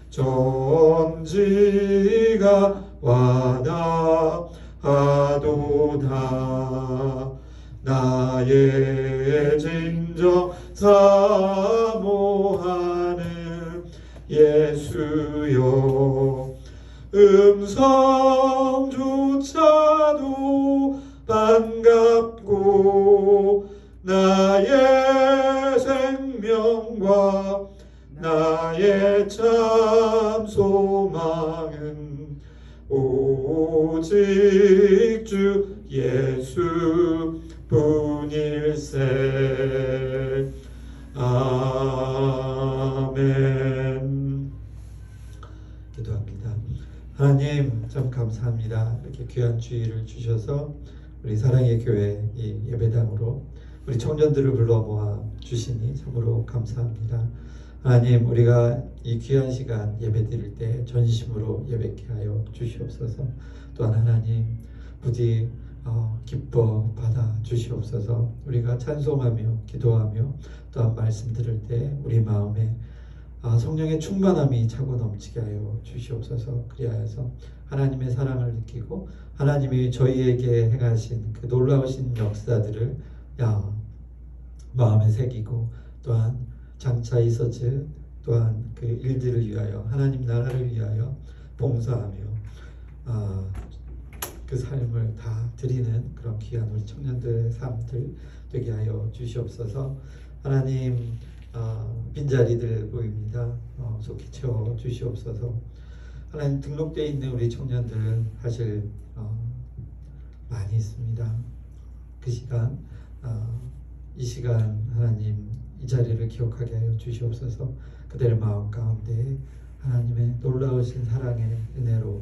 존지가 와닿아도다. 나의 진정 사모하는 예수여, 음성조차도 반갑고 나의 생명과 나의 참 소망은 오직 주 예수 뿐일세. 아멘. 기도합니다. 하나님, 참 감사합니다. 이렇게 귀한 주일을 주셔서 우리 사랑의 교회 이 예배당으로 우리 청년들을 불러 모아 주시니 참으로 감사합니다. 하나님, 우리가 이 귀한 시간 예배 드릴 때 전심으로 예배케 하여 주시옵소서. 또한 하나님, 부디 기뻐 받아 주시옵소서. 우리가 찬송하며 기도하며 또한 말씀 들을 때 우리 마음에 성령의 충만함이 차고 넘치게 하여 주시옵소서. 그리하여서 하나님의 사랑을 느끼고 하나님이 저희에게 행하신 그 놀라우신 역사들을 마음에 새기고, 또한 장차 있어질 또한 그 일들을 위하여 하나님 나라를 위하여 봉사하며 그 삶을 다 드리는 그런 귀한 우리 청년들의 삶들 되게 하여 주시옵소서. 하나님, 빈자리들 보입니다. 속히 채워 주시옵소서. 하나님, 등록되어 있는 우리 청년들 사실 많이 있습니다. 그 시간, 이 시간 하나님 이 자리를 기억하게 하여 주시옵소서. 그들의 마음 가운데 하나님의 놀라우신 사랑의 은혜로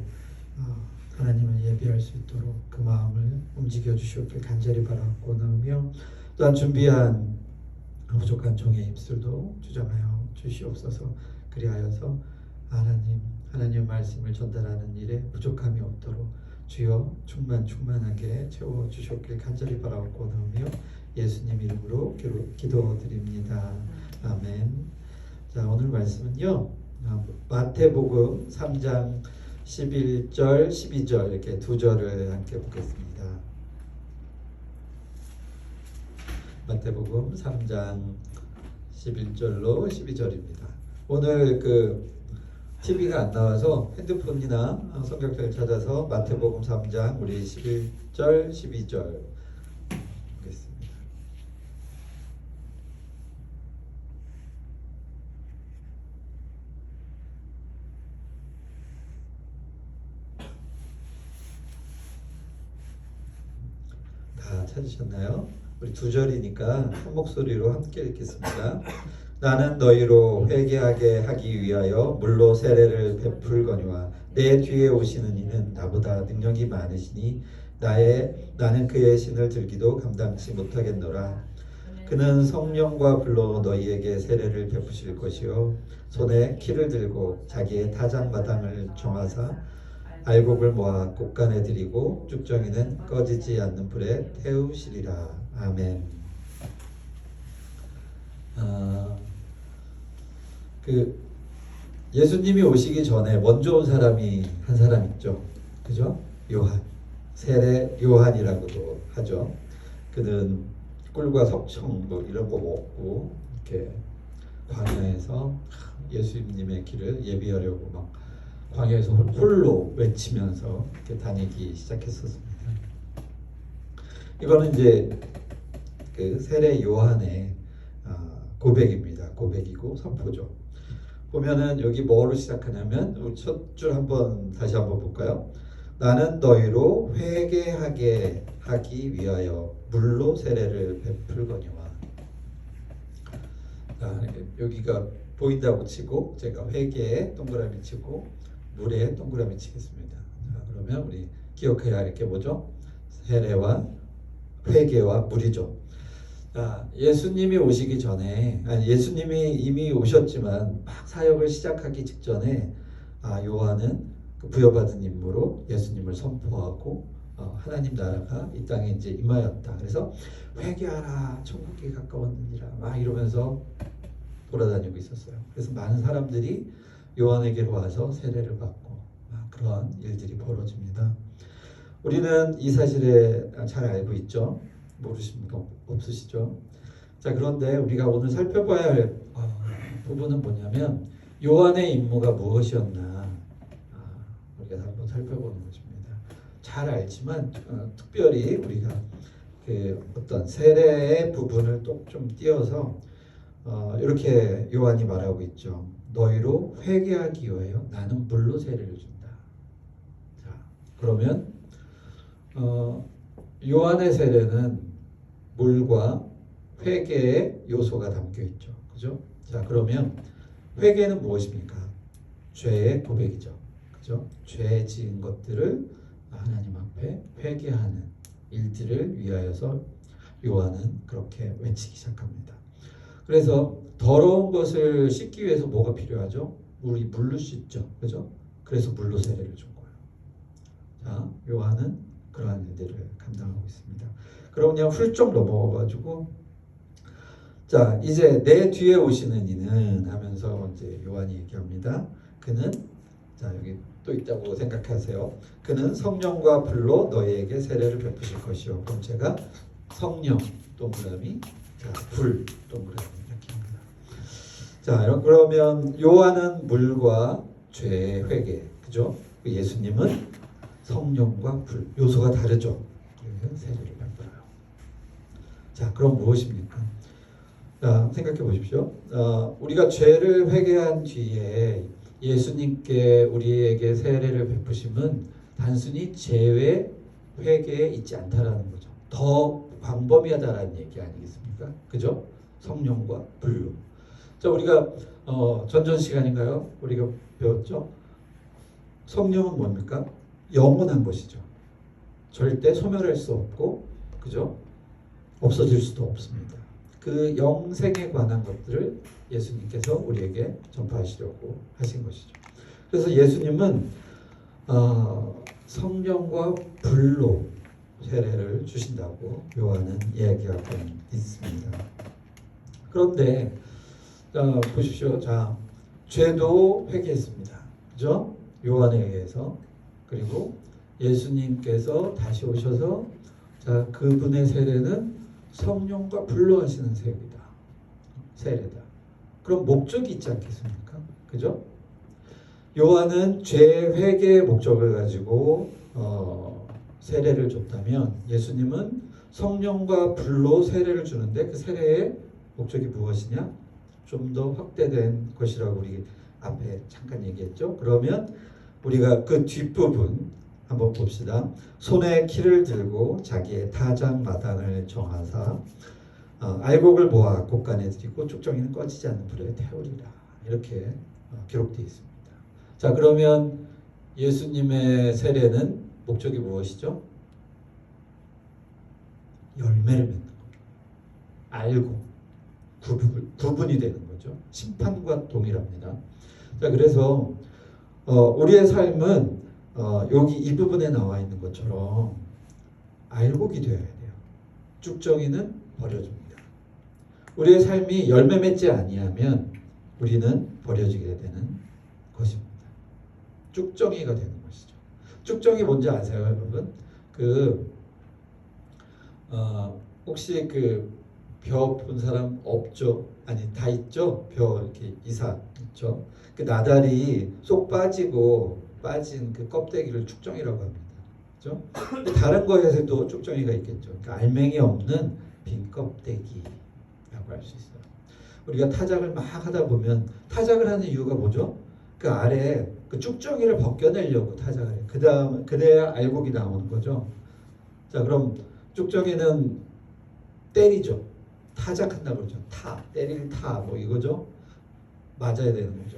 하나님을 예배할 수 있도록 그 마음을 움직여 주시옵길 간절히 바라고 나오며, 또한 준비한 부족한 종의 입술도 주장하여 주시옵소서. 그리하여서 하나님의 말씀을 전달하는 일에 부족함이 없도록 주여 충만하게 채워 주시옵길 간절히 바라고 나오며 예수님 이름으로 기도드립니다. 아멘. 자, 오늘 말씀은요, 마태복음 3장 11절 12절 이렇게 두 절을 함께 보겠습니다. 마태복음 3장 11절로 12절입니다. 오늘 TV가 안 나와서 핸드폰이나 성경책을 찾아서 마태복음 3장 우리 11절 12절 보겠습니다. 다 찾으셨나요? 우리 두 절이니까 한 목소리로 함께 읽겠습니다. 나는 너희로 회개하게 하기 위하여 물로 세례를 베풀거니와 내 뒤에 오시는 이는 나보다 능력이 많으시니 나는 그의 신을 들기도 감당치 못하겠노라. 그는 성령과 불로 너희에게 세례를 베푸실 것이요 손에 키를 들고 자기의 타작마당을 정하사 알곡을 모아 곳간에 들이고 쭉정이는 꺼지지 않는 불에 태우시리라. 아멘. 예수님이 오시기 전에 먼저 온 사람이 한 사람 있죠. 그죠? 요한. 세례 요한이라고도 하죠. 그는 꿀과 석청 이런 거 먹고 이렇게 광야에서 예수님의 길을 예비하려고 막 광야에서 홀로 외치면서 이렇게 다니기 시작했었습니다. 이거는 이제 그 세례 요한의 고백입니다. 고백이고 선포죠. 보면은 여기 뭐로 시작하냐면 첫 줄 다시 한번 볼까요? 나는 너희로 회개하게 하기 위하여 물로 세례를 베풀거니와. 여기가 보인다고 치고 제가 회개에 동그라미 치고 물에 동그라미 치겠습니다. 자, 그러면 우리 기억해야 할 게 뭐죠? 세례와 회개와 물이죠. 예수님이 오시기 전에, 예수님이 이미 오셨지만 막 사역을 시작하기 직전에 요한은 그 부여받은 임무로 예수님을 선포하고 하나님 나라가 이 땅에 이제 임하였다. 그래서 회개하라, 천국이 가까웠느니라 막 이러면서 돌아다니고 있었어요. 그래서 많은 사람들이 요한에게로 와서 세례를 받고 그러한 일들이 벌어집니다. 우리는 이 사실에 잘 알고 있죠. 모르십니까? 없으시죠? 자, 그런데 우리가 오늘 살펴봐야 할 부분은 뭐냐면 요한의 임무가 무엇이었나 우리가 한번 살펴보는 것입니다. 잘 알지만 특별히 우리가 그 어떤 세례의 부분을 또 좀 띄어서 이렇게 요한이 말하고 있죠. 너희로 회개하기 위하여 나는 물로 세례를 준다. 자, 그러면 요한의 세례는 물과 회개의 요소가 담겨 있죠. 그죠? 자, 그러면 회개는 무엇입니까? 죄의 고백이죠. 그죠? 죄 지은 것들을 하나님 앞에 회개하는 일들을 위하여서 요한은 그렇게 외치기 시작합니다. 그래서 더러운 것을 씻기 위해서 뭐가 필요하죠? 우리 물로 씻죠. 그죠? 그래서 물로 세례를 준 거예요. 자, 요한은 그러한 일들을 감당하고 있습니다. 그럼 그냥 훌쩍 넘어가가지고 자, 이제 내 뒤에 오시는 이는 하면서 이제 요한이 얘기합니다. 그는 자, 여기 또 있다고 생각하세요. 그는 성령과 불로 너희에게 세례를 베푸실 것이요. 그럼 제가 성령 동그라미, 자, 불 동그라미 이렇게 합니다. 자, 그러면 요한은 물과 죄의 회개, 그죠? 예수님은 성령과 불, 요소가 다르죠. 그래서 세례를 베풀어요. 자, 그럼 무엇입니까? 자, 생각해 보십시오. 우리가 죄를 회개한 뒤에 예수님께 우리에게 세례를 베푸심은 단순히 죄의 회개에 있지 않다라는 거죠. 더 광범위하다라는 얘기 아니겠습니까? 그죠? 성령과 불로. 자, 우리가 전전 시간인가요? 우리가 배웠죠? 성령은 뭡니까? 영원한 것이죠. 절대 소멸할 수 없고, 그죠? 없어질 수도 없습니다. 그 영생에 관한 것들을 예수님께서 우리에게 전파하시려고 하신 것이죠. 그래서 예수님은 성령과 불로 세례를 주신다고 요한은 이야기하고 있습니다. 그런데 보십시오. 자, 죄도 회개했습니다. 그죠? 요한에 의해서. 그리고 예수님께서 다시 오셔서 자, 그분의 세례는 성령과 불로 하시는 세례다. 그럼 목적이 있지 않겠습니까? 그죠? 요한은 죄 회개의 목적을 가지고 세례를 줬다면 예수님은 성령과 불로 세례를 주는데 그 세례의 목적이 무엇이냐? 좀 더 확대된 것이라고 우리 앞에 잠깐 얘기했죠. 그러면 우리가 그 뒷부분 한번 봅시다. 손에 키를 들고 자기의 타작 마당을 정하사 알곡을 모아 곳간에 들이고 쭉정이는 꺼지지 않는 불에 태우리라. 이렇게 기록되어 있습니다. 자, 그러면 예수님의 세례는 목적이 무엇이죠? 열매를 맺는 겁니다. 알고 구분이 되는 거죠. 심판과 동일합니다. 자, 그래서 우리의 삶은 여기 이 부분에 나와 있는 것처럼 알곡이 되어야 돼요. 쭉정이는 버려줍니다. 우리의 삶이 열매 맺지 아니하면 우리는 버려지게 되는 것입니다. 쭉정이가 되는 것이죠. 쭉정이 뭔지 아세요, 여러분? 혹시 벼 본 사람 없죠? 아니, 다 있죠? 벼 이렇게 이삭 있죠? 그 나달이 쏙 빠진 그 껍데기를 쭉정이라고 합니다. 그죠? 근데 다른 거에서도 쭉정이가 있겠죠. 그러니까 알맹이 없는 빈 껍데기라고 할 수 있어요. 우리가 타작을 막 하다 보면 타작을 하는 이유가 뭐죠? 그 아래 그 쭉정이를 벗겨내려고 타작을 해요. 그래야 알곡이 나오는 거죠. 자, 그럼 쭉정이는 때리죠. 타작한다고 그러죠. 때릴 뭐 이거죠. 맞아야 되는 거죠.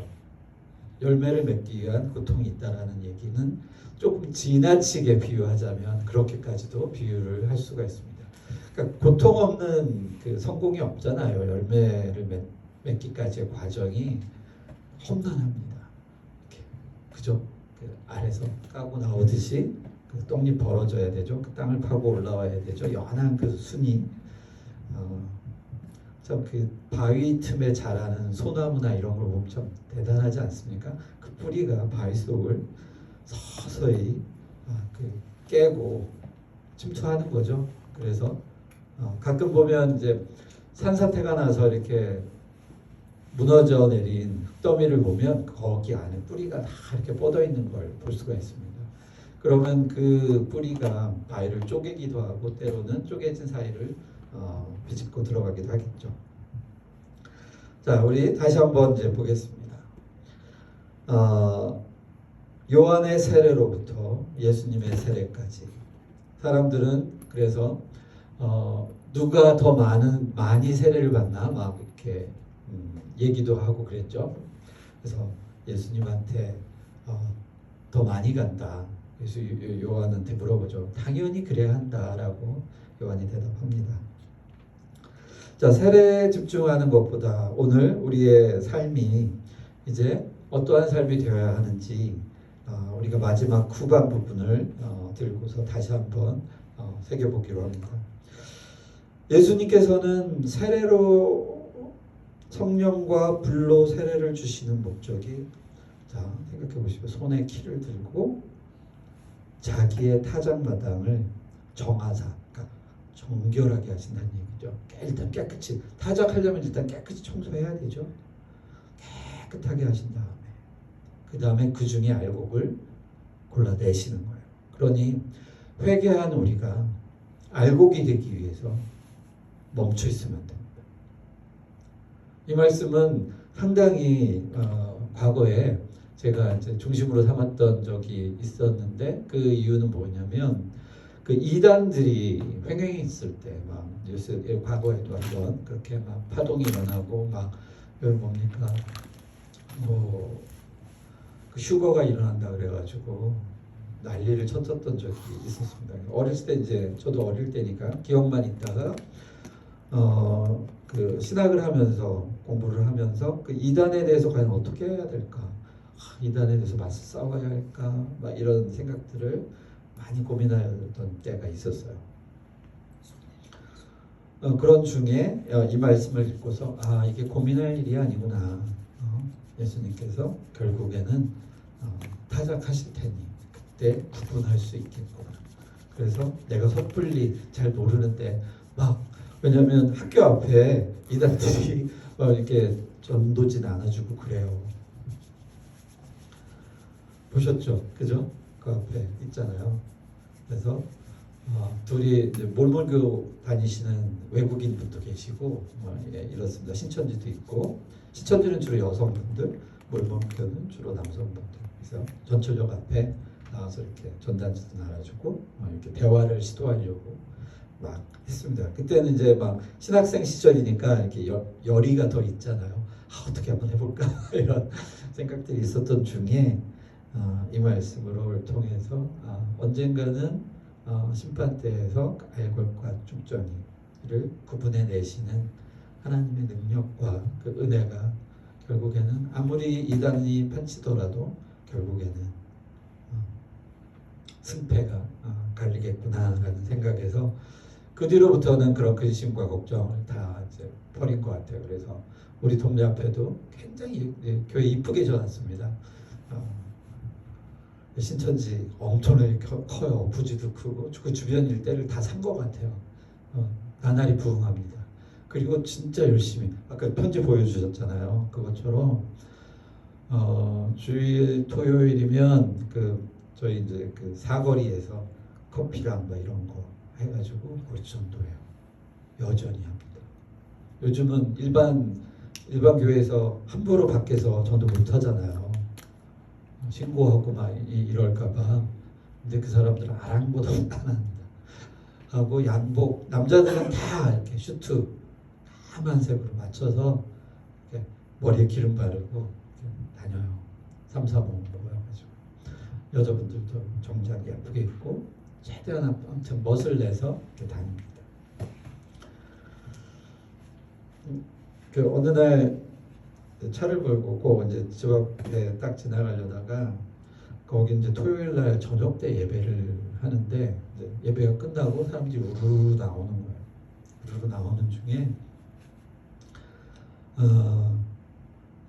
열매를 맺기 위한 고통이 있다라는 얘기는 조금 지나치게 비유하자면 그렇게까지도 비유를 할 수가 있습니다. 그러니까 고통 없는 그 성공이 없잖아요. 열매를 맺기까지의 과정이 험난합니다. 이렇게, 그죠? 그 아래서 까고 나오듯이 그 떡잎 벌어져야 되죠. 그 땅을 파고 올라와야 되죠. 연한 그 순이. 참 그 바위 틈에 자라는 소나무나 이런 걸 보면 참 대단하지 않습니까? 그 뿌리가 바위 속을 서서히 그 깨고 침투하는 거죠. 그래서 가끔 보면 이제 산사태가 나서 이렇게 무너져 내린 흙더미를 보면 거기 안에 뿌리가 다 이렇게 뻗어 있는 걸 볼 수가 있습니다. 그러면 그 뿌리가 바위를 쪼개기도 하고 때로는 쪼개진 사이를 비집고 들어가기도 하겠죠. 자, 우리 다시 한번 이제 보겠습니다. 요한의 세례로부터 예수님의 세례까지 사람들은 그래서 누가 더 많이 세례를 받나 막 이렇게 얘기도 하고 그랬죠. 그래서 예수님한테 더 많이 간다. 그래서 요한한테 물어보죠. 당연히 그래야 한다라고 요한이 대답합니다. 자, 세례에 집중하는 것보다 오늘 우리의 삶이 이제 어떠한 삶이 되어야 하는지 우리가 마지막 후반 부분을 들고서 다시 한번 새겨보기로 합니다. 예수님께서는 세례로 성령과 불로 세례를 주시는 목적이, 자, 생각해 보시고 손에 키를 들고 자기의 타작마당을 정하사, 그러니까 정결하게 하신다는 얘기죠. 일단 깨끗이 타작하려면 일단 깨끗이 청소해야 되죠. 깨끗하게 하신 다음에 그 다음에 그 중에 알곡을 골라내시는 거예요. 그러니 회개한 우리가 알곡이 되기 위해서 멈춰 있으면 됩니다. 이 말씀은 상당히 과거에 제가 이제 중심으로 삼았던 적이 있었는데 그 이유는 뭐냐면 그 이단들이 횡행했을 때 막 뉴스 과거에도 한번 그렇게 막 파동이 일어나고 막 뭡니까 뭐 그 휴거가 일어난다 그래가지고 난리를 쳤었던 적이 있었습니다. 어렸을 때 이제 저도 어릴 때니까 기억만 있다가 그 신학을 하면서 공부를 하면서 그 이단에 대해서 과연 어떻게 해야 될까? 이단에 대해서 맞서 싸워야 할까? 막 이런 생각들을 많이 고민하던 때가 있었어요. 그런 중에 이 말씀을 읽고서 이게 고민할 일이 아니구나. 예수님께서 결국에는 타작하실 테니 그때 구분할 수 있겠구나. 그래서 내가 섣불리 잘 모르는데 막 왜냐하면 학교 앞에 이단들이 막 이렇게 전도진 안아주고 그래요. 보셨죠? 그죠? 그 앞에 있잖아요. 그래서 둘이 몰몬교 다니시는 외국인 분도 계시고 이렇습니다. 신천지도 있고 신천지는 주로 여성분들, 몰몬교는 주로 남성분들. 그래서 전철역 앞에 나와서 이렇게 전단지도 나눠주고 이렇게 대화를 시도하려고 막 했습니다. 그때는 이제 막 신학생 시절이니까 이렇게 열의가 더 있잖아요. 어떻게 한번 해볼까 이런 생각들이 있었던 중에 이 말씀을 통해서 언젠가는 심판대에서 알골과 쭉정이를 구분해내시는 하나님의 능력과 그 은혜가 결국에는 아무리 이단이 판치더라도 결국에는 승패가 갈리겠구나라는 생각에서 그 뒤로부터는 그런 근심과 걱정을 다 이제 버린 것 같아요. 그래서 우리 동네 앞에도 굉장히 교회 이쁘게 지어놨습니다. 신천지 엄청나게 커요. 부지도 크고 그 주변 일대를 다 산 것 같아요. 나날이 부흥합니다. 그리고 진짜 열심히 아까 편지 보여주셨잖아요. 그것처럼 주일 토요일이면 저희 이제 그 사거리에서 커피랑 뭐 이런 거 해가지고 전도해요. 여전히 합니다. 요즘은 일반 교회에서 함부로 밖에서 전도 못 하잖아요. 신고하고 막 이럴까봐. 근데 그 사람들은 아랑곳하고 안 합니다. 하고 양복 남자들은 다 이렇게 슈트 까만색으로 맞춰서 이렇게 머리에 기름 바르고 다녀요. 3, 4모 모여가지고 여자분들도 정장 예쁘게 입고 최대한 엄청 멋을 내서 이렇게 다닙니다. 그 어느 날 차를 몰고 꼭 이제 집 앞에 딱 지나가려다가 거기 이제 토요일 날 저녁 때 예배를 하는데 이제 예배가 끝나고 사람들이 우르르 나오는 거예요. 우르르 나오는 중에 어,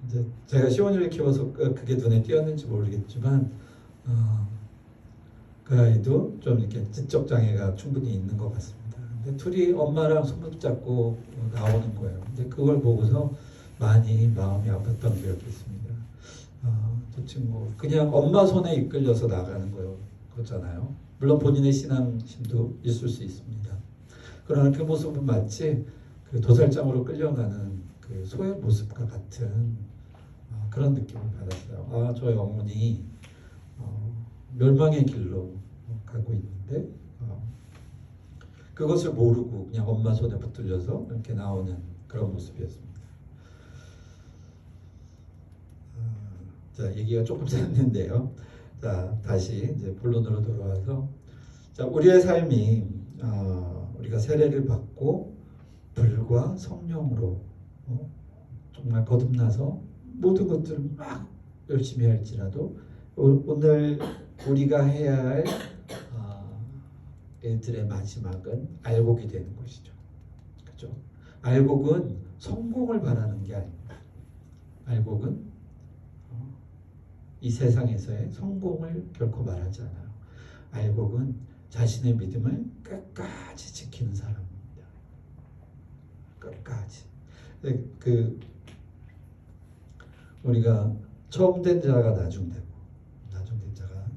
이제 제가 시원이를 키워서 그게 눈에 띄었는지 모르겠지만 그 아이도 좀 이렇게 지적 장애가 충분히 있는 것 같습니다. 근데 둘이 엄마랑 손 붙잡고 나오는 거예요. 근데 그걸 보고서 많이 마음이 아팠던 기억이 있습니다. 저 친구 그냥 엄마 손에 이끌려서 나가는 거잖아요. 물론 본인의 신앙심도 있을 수 있습니다. 그러나 그 모습은 마치 그 도살장으로 끌려가는 그 소의 모습과 같은 그런 느낌을 받았어요. 저 영혼이 멸망의 길로 가고 있는데 그것을 모르고 그냥 엄마 손에 붙들려서 이렇게 나오는 그런 모습이었습니다. 자, 얘기가 조금 샜는데요. 자, 다시 이제 본론으로 돌아와서 자, 우리의 삶이 우리가 세례를 받고 불과 성령으로 정말 거듭나서 모든 것들을 막 열심히 할지라도 오늘 우리가 해야 할 일들의 마지막은 알곡이 되는 것이죠. 그렇죠? 알곡은 성공을 바라는 게 아닙니다. 알곡은 이 세상에서의 성공을 결코 말하지 않아요. 알곡은 자신의 믿음을 끝까지 지키는 사람입니다. 끝까지. 우리가 처음 된 자가 나중 되고 나중 된 자가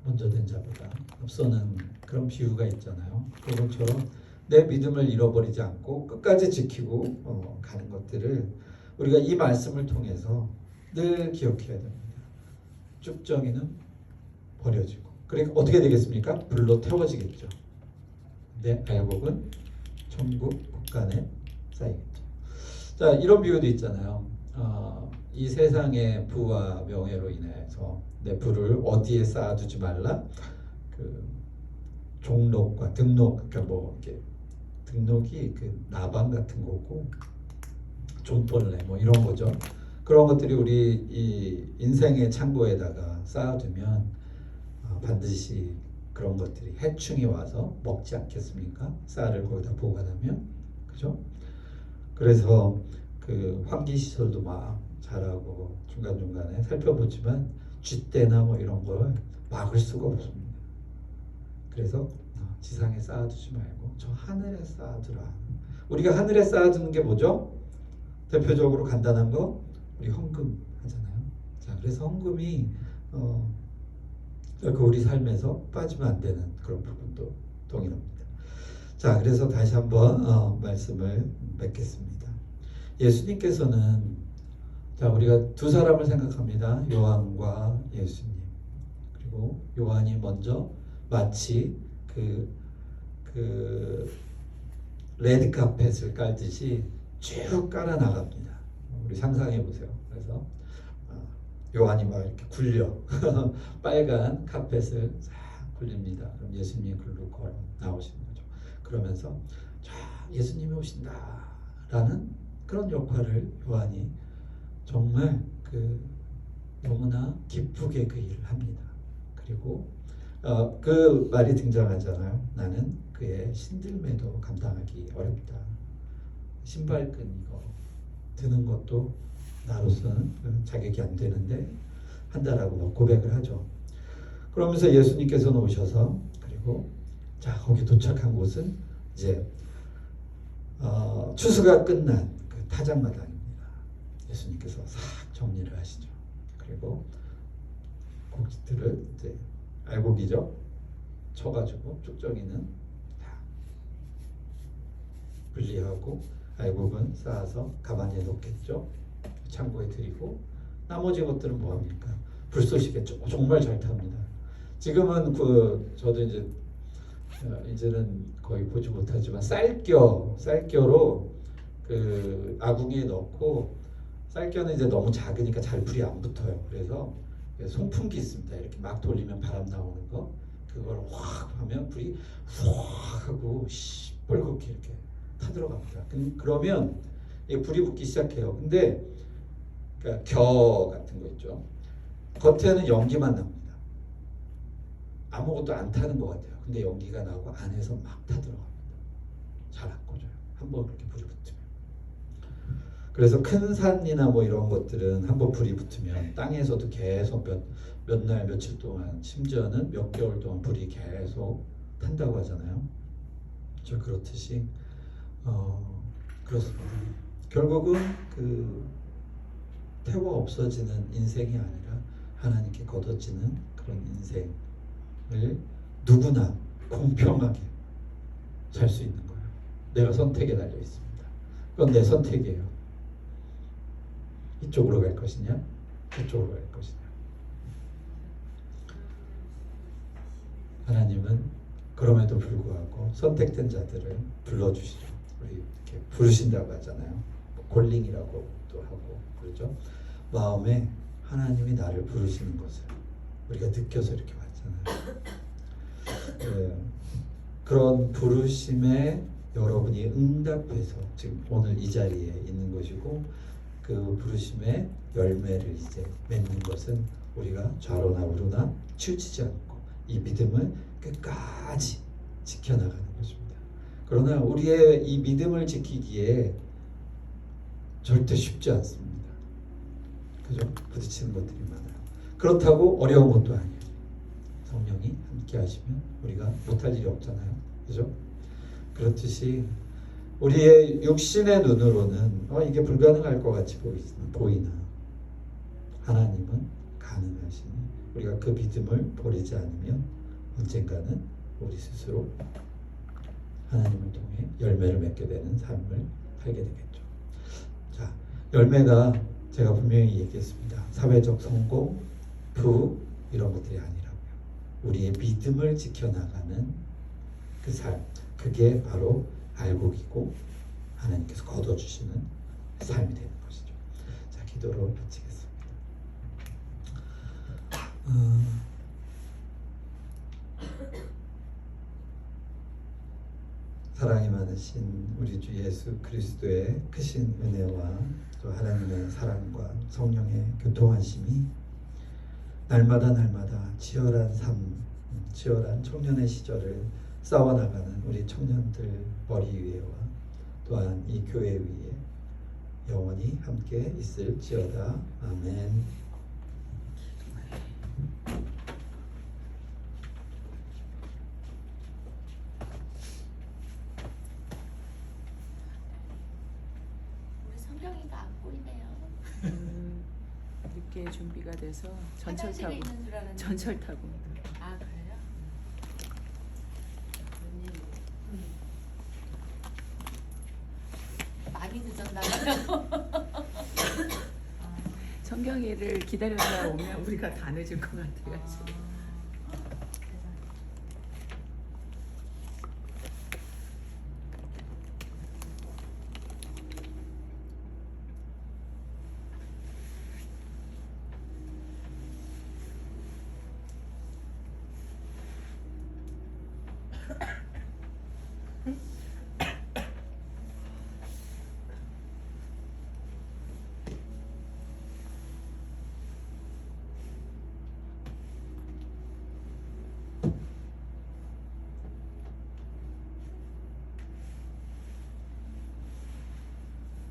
먼저 된 자보다 앞서는 그런 비유가 있잖아요. 그것처럼 내 믿음을 잃어버리지 않고 끝까지 지키고 가는 것들을 우리가 이 말씀을 통해서 늘 기억해야 됩니다. 쭉정이는 버려지고 그러니까 어떻게 되겠습니까? 불로 태워지겠죠. 내 알곡은 천국 국간에 쌓이겠죠. 자, 이런 비유도 있잖아요. 이 세상의 부와 명예로 인해서 내 부를 어디에 쌓아두지 말라. 그 종록과 등록, 그러니까 뭐 이렇게 등록이 그 나방 같은 거고 존벌레 뭐 이런 거죠. 그런 것들이 우리 이 인생의 창고에다가 쌓아두면 반드시 그런 것들이 해충이 와서 먹지 않겠습니까? 쌀을 거기다 보관하면, 그죠? 그래서 그 환기 시설도 막 잘하고 중간중간에 살펴보지만 쥐떼나 뭐 이런 걸 막을 수가 없습니다. 그래서 지상에 쌓아두지 말고 저 하늘에 쌓아두라. 우리가 하늘에 쌓아두는 게 뭐죠? 대표적으로 간단한 거 우리 헌금 하잖아요. 자, 그래서 헌금이 그 우리 삶에서 빠지면 안 되는 그런 부분도 동일합니다. 자, 그래서 다시 한번 말씀을 맺겠습니다. 예수님께서는 자, 우리가 두 사람을 생각합니다. 요한과 예수님. 그리고 요한이 먼저 마치 그 레드 카펫을 깔듯이 쭉 깔아 나갑니다. 우리 상상해 보세요. 그래서 요한이 막 이렇게 굴려 빨간 카펫을 싹 굴립니다. 그럼 예수님이 글로 걸어 나오시는 거죠. 그러면서 자, 예수님이 오신다라는 그런 역할을 요한이 정말 너무나 기쁘게 그 일을 합니다. 그리고 그 말이 등장하잖아요. 나는 그의 신들매도 감당하기 어렵다. 신발끈 이거 드는 것도 나로서는 자격이 안 되는데 한다라고 고백을 하죠. 그러면서 예수님께서는 오셔서 그리고 자, 거기 도착한 곳은 이제 추수가 끝난 그 타작마당입니다. 예수님께서 싹 정리를 하시죠. 그리고 곡식들을 이제 알곡이죠. 쳐가지고 쭉정이는 다 분리하고 알곡은 쌓아서 가만히 놓겠죠. 창고에 드리고 나머지 것들은 뭐합니까? 불쏘시개 정말 잘 탑니다. 지금은 저도 이제는 거의 보지 못하지만 쌀겨로 그 아궁이에 넣고 쌀겨는 이제 너무 작으니까 잘 불이 안 붙어요. 그래서 송풍기 있습니다. 이렇게 막 돌리면 바람 나오는 거 그걸 확 하면 불이 확 하고 시뻘겋게 이렇게 타들어갑니다. 그러면 불이 붙기 시작해요. 근데 그러니까 겨 같은 거 있죠. 겉에는 연기만 납니다. 아무것도 안 타는 것 같아요. 근데 연기가 나고 안에서 막 타들어갑니다. 잘 안 꺼져요. 한번 그렇게 불이 붙으면. 그래서 큰 산이나 뭐 이런 것들은 한번 불이 붙으면 땅에서도 계속 몇 날 며칠 동안 심지어는 몇 개월 동안 불이 계속 탄다고 하잖아요. 저 그렇듯이 그렇습니다. 결국은 그 태워 없어지는 인생이 아니라 하나님께 거둬지는 그런 인생을 누구나 공평하게 살 수 있는 거예요. 내가 선택에 달려 있습니다. 그건 내 선택이에요. 이쪽으로 갈 것이냐, 이쪽으로 갈 것이냐. 하나님은 그럼에도 불구하고 선택된 자들을 불러주시죠. 우리 이렇게 부르신다고 하잖아요. 콜링이라고도 하고 그러죠. 마음에 하나님이 나를 부르시는 것을 우리가 느껴서 이렇게 왔잖아요. 그런 부르심에 여러분이 응답해서 지금 오늘 이 자리에 있는 것이고, 그 부르심의 열매를 이제 맺는 것은 우리가 좌로나 우로나 치우치지 않고 이 믿음을 끝까지 지켜나가는 것입니다. 그러나 우리의 이 믿음을 지키기에 절대 쉽지 않습니다. 그죠? 부딪히는 것들이 많아요. 그렇다고 어려운 것도 아니에요. 성령이 함께 하시면 우리가 못할 일이 없잖아요. 그죠? 그렇듯이 우리의 육신의 눈으로는 이게 불가능할 것 같이 보이나 하나님은 가능하시니 우리가 그 믿음을 버리지 않으면 언젠가는 우리 스스로 하나님을 통해 열매를 맺게 되는 삶을 살게 되겠죠. 자, 열매가 제가 분명히 얘기했습니다. 사회적 성공, 부 이런 것들이 아니라고요. 우리의 믿음을 지켜나가는 그 삶, 그게 바로 알곡이고 하나님께서 거둬주시는 삶이 되는 것이죠. 자, 기도로 마치겠습니다. 사랑이 많으신 우리 주 예수 그리스도의 크신 은혜와 또 하나님의 사랑과 성령의 교통하심이 날마다 치열한 삶, 치열한 청년의 시절을 싸워나가는 우리 청년들 머리 위에와 또한 이 교회 위에 영원히 함께 있을지어다. 아멘. 우리 성경이가 안 보이네요. 늦게 준비가 돼서 전철 화장실에 타고 있는 줄 알았는데. 전철 타고 아, 그래요? 웬일이에요? 많이 늦었나봐요. 성경이를 기다려다 오면 우리가 다 늦은 것 같아가지고.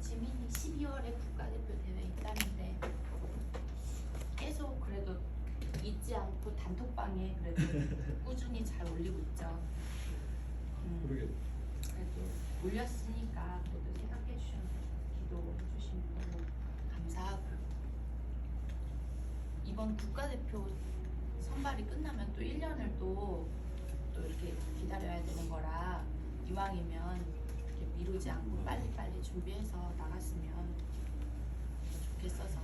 지민이 12월에 국가대표 대회 있다는데 계속 그래도 잊지 않고 단톡방에 그래도 꾸준히 잘 올리고 있죠. 그래도 올렸으니까 그래도 생각해 주셔서 기도해 주시면 너무 감사하고, 이번 국가대표 선발이 끝나면 또 1년을 또 이렇게 기다려야 되는 거라 이왕이면 이렇게 미루지 않고 빨리빨리 준비해서 나갔으면 좋겠어서